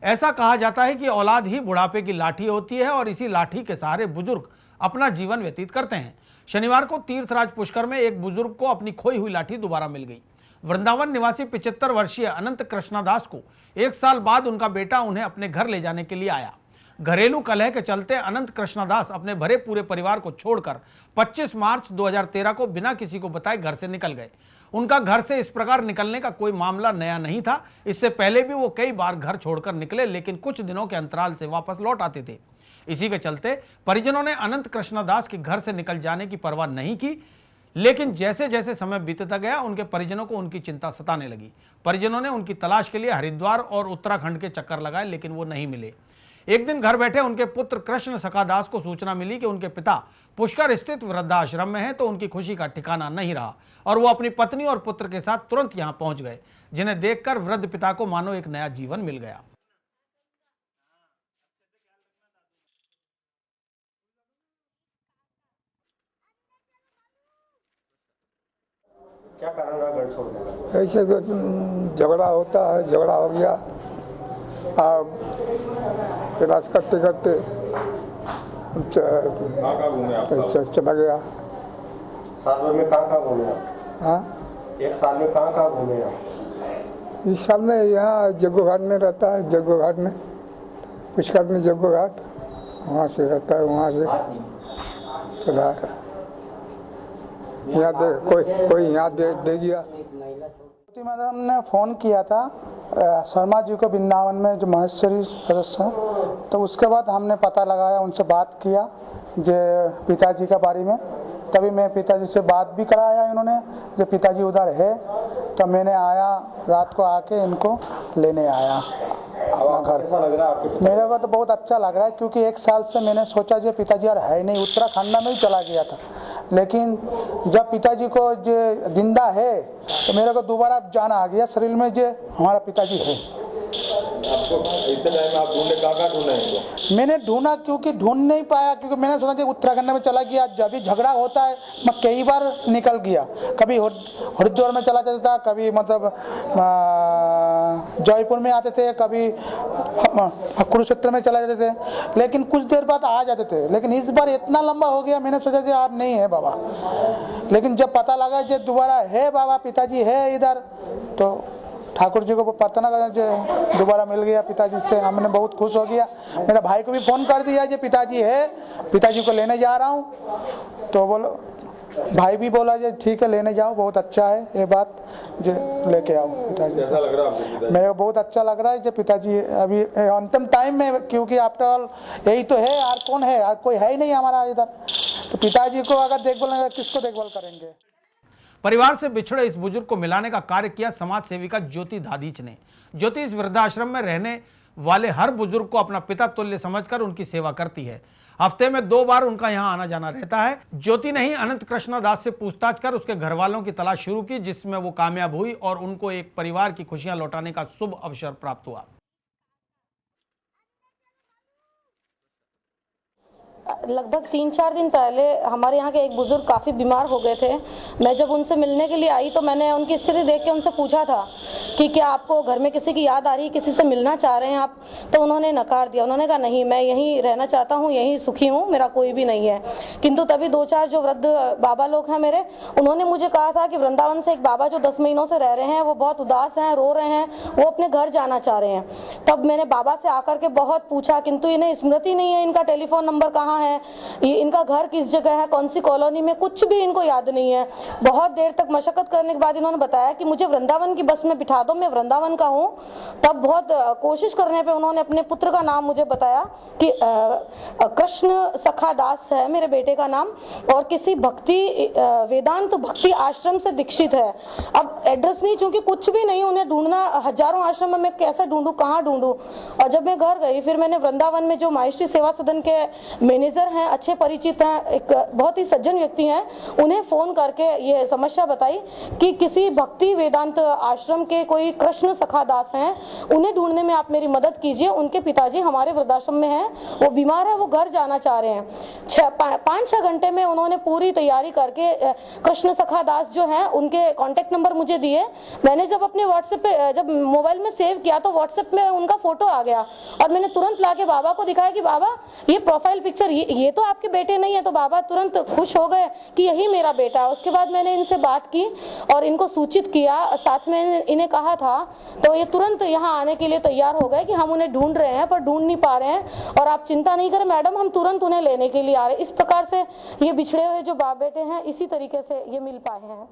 ऐसा कहा जाता है कि औलाद ही बुढ़ापे की लाठी होती है और इसी लाठी के सहारे बुजुर्ग अपना जीवन व्यतीत करते हैं। शनिवार को तीर्थराज पुष्कर में एक बुजुर्ग को अपनी खोई हुई लाठी दोबारा मिल गई। वृंदावन निवासी 75 वर्षीय अनंत कृष्णदास को 1 साल बाद उनका बेटा उन्हें अपने घर ले जाने के लिए आया। घरेलू कलह के चलते अनंत कृष्णदास अपने भरे पूरे परिवार को छोड़कर 25 मार्च 2013 को बिना किसी को बताए घर से निकल गए। उनका घर से इस प्रकार निकलने का कोई मामला नया नहीं था। इससे पहले भी वो कई बार घर छोड़कर निकले, लेकिन कुछ दिनों के अंतराल से वापस लौट आते थे। इसी के चलते परिजनों ने अनंत कृष्णदास के घर से निकल जाने की परवाह नहीं की, लेकिन जैसे जैसे समय बीतता गया उनके परिजनों को उनकी चिंता सताने लगी। परिजनों ने उनकी तलाश के लिए हरिद्वार और उत्तराखंड के चक्कर लगाए, लेकिन वो नहीं मिले। एक दिन घर बैठे उनके पुत्र कृष्ण सखादास को सूचना मिली कि उनके पिता पुष्कर स्थित वृद्धाश्रम में हैं, तो उनकी खुशी का ठिकाना नहीं रहा और वो अपनी पत्नी और पुत्र के साथ तुरंत यहां पहुंच गए, जिन्हें देखकर वृद्ध पिता को मानो एक नया जीवन मिल गया। क्या कारण रहा घर छोड़ने का? ऐसे झगड़ा होता है, झगड़ा हो गया, इलाज करते करते चला गया। साल भर में कहाँ घूमे आप? हाँ, 1 साल में कहाँ घूमे आप? इस साल में यहाँ जग्गू घाट में रहता है, जग्गू घाट में, पुष्कर में जग्गू घाट, वहाँ से रहता है, वहाँ से चला यहाँ दे कोई यहाँ दे गया। मैडम ने फ़ोन किया था शर्मा जी को वृंदावन में जो महेश्वरी सदस्य हैं, तो उसके बाद हमने पता लगाया, उनसे बात किया जो पिताजी के बारे में। तभी मैं पिताजी से बात भी कराया इन्होंने, जो पिताजी उधर है, तो मैंने आया रात को आके इनको लेने आया अपना घर। लग रहा है मेरे को तो बहुत अच्छा लग रहा है, क्योंकि 1 साल से मैंने सोचा जो पिताजी यार है नहीं, उत्तराखंड में ही चला गया था, लेकिन जब पिताजी को जो जिंदा है तो मेरे को दोबारा जाना आ गया शरीर में जो हमारा पिताजी है। आपको इतने टाइम आप ढूंढे, कहाँ ढूंढे इनको? मैंने ढूंढा, क्योंकि ढूंढ नहीं पाया, क्योंकि मैंने सोचा कि उत्तराखंड में चला गया। जब भी झगड़ा होता है मैं कई बार निकल गया, कभी हरिद्वार में चला जाता था, कभी मतलब जयपुर में आते थे, कभी कुरुक्षेत्र में चला जाते थे, लेकिन कुछ देर बाद आ जाते थे। लेकिन इस बार इतना लंबा हो गया, मैंने सोचा यार नहीं है बाबा, लेकिन जब पता लगा जो दोबारा है बाबा पिताजी है इधर, तो ठाकुर जी को प्रार्थना करा जो दोबारा मिल गया पिताजी से, हमने बहुत खुश हो गया। मेरा भाई को भी फ़ोन कर दिया जो पिताजी है, पिताजी को लेने जा रहा हूँ, तो बोलो भाई भी बोला जो ठीक है लेने जाओ, बहुत अच्छा है ये बात, जो लेके आओ पिताजी। कैसा लग रहा है आपको? मेरे को बहुत अच्छा लग रहा है जो पिताजी अभी अंतिम टाइम में, क्योंकि आफ्टर ऑल यही तो है, और कौन है, और कोई है ही नहीं हमारा इधर, तो पिताजी को अगर देखभाल किसको देखभाल करेंगे। परिवार से बिछड़े इस बुजुर्ग को मिलाने का कार्य किया समाज सेविका ज्योति दादीच ने। ज्योति इस वृद्धाश्रम में रहने वाले हर बुजुर्ग को अपना पिता तुल्य समझकर उनकी सेवा करती है। हफ्ते में 2 बार उनका यहां आना जाना रहता है। ज्योति ने ही अनंत कृष्णदास से पूछताछ कर उसके घर वालों की तलाश शुरू की, जिसमें वो कामयाब हुई और उनको एक परिवार की खुशियां लौटाने का शुभ अवसर प्राप्त हुआ। लगभग 3-4 दिन पहले हमारे यहाँ के एक बुजुर्ग काफ़ी बीमार हो गए थे। मैं जब उनसे मिलने के लिए आई तो मैंने उनकी स्थिति देख के उनसे पूछा था कि क्या आपको घर में किसी की याद आ रही है, किसी से मिलना चाह रहे हैं आप? तो उन्होंने नकार दिया। उन्होंने कहा नहीं, मैं यहीं रहना चाहता हूँ, यहीं सुखी हूँ, मेरा कोई भी नहीं है। किंतु तभी 2-4 जो वृद्ध बाबा लोग हैं मेरे, उन्होंने मुझे कहा था कि वृंदावन से एक बाबा जो 10 महीनों से रह रहे हैं, वो बहुत उदास हैं, रो रहे हैं, वो अपने घर जाना चाह रहे हैं। तब मैंने बाबा से आकर के बहुत पूछा, किंतु इन्हें स्मृति नहीं है, इनका टेलीफोन नंबर कहाँ है, इनका घर किस जगह है, कौन सी कॉलोनी में, कुछ भी इनको याद नहीं है। बहुत देर तक मशक्कत करने के बाद इन्होंने बताया कि मुझे वृंदावन की बस में बिठा दो, मैं वृंदावन का हूँ। तब बहुत कोशिश करने पे उन्होंने अपने पुत्र का नाम मुझे बताया कि कृष्ण सखा दास है मेरे बेटे का नाम, और किसी भक्ति वेदांत भक्ति आश्रम से दीक्षित है। अब एड्रेस नहीं, चूंकि कुछ भी नहीं, उन्हें ढूंढना, हजारों आश्रम में मैं कैसे ढूंढूं, कहाँ ढूंढूं। और जब मैं घर गई, फिर मैंने वृंदावन में जो माहेश्वरी सेवा सदन के मैनेजर टीचर हैं, अच्छे परिचित हैं, एक बहुत ही सज्जन व्यक्ति हैं, उन्हें फ़ोन करके ये समस्या बताई कि किसी भक्ति वेदांत आश्रम के कोई कृष्ण सखा दास हैं, उन्हें ढूंढने में आप मेरी मदद कीजिए। उनके पिताजी हमारे वृद्धाश्रम में हैं, वो बीमार है, वो घर जाना चाह रहे हैं। 5-6 घंटे में उन्होंने पूरी तैयारी करके कृष्ण सखा दास जो हैं उनके कॉन्टैक्ट नंबर मुझे दिए। मैंने जब अपने व्हाट्सएप पे जब मोबाइल में सेव किया तो व्हाट्सएप में उनका फोटो आ गया और मैंने तुरंत लाके बाबा को दिखाया कि बाबा ये प्रोफाइल पिक्चर ये तो आपके बेटे नहीं है। तो बाबा तुरंत खुश हो गए कि यही मेरा बेटा है। उसके बाद मैंने इनसे बात की और इनको सूचित किया, साथ में इन्हें कहा था, तो ये तुरंत यहाँ आने के लिए तैयार हो गए कि हम उन्हें ढूंढ रहे हैं पर ढूंढ नहीं पा रहे हैं और आप चिंता नहीं करें मैडम, हम तुरंत उन्हें लेने के लिए आ रहे हैं। इस प्रकार से ये बिछड़े हुए जो बाप बेटे हैं इसी तरीके से ये मिल पाए हैं।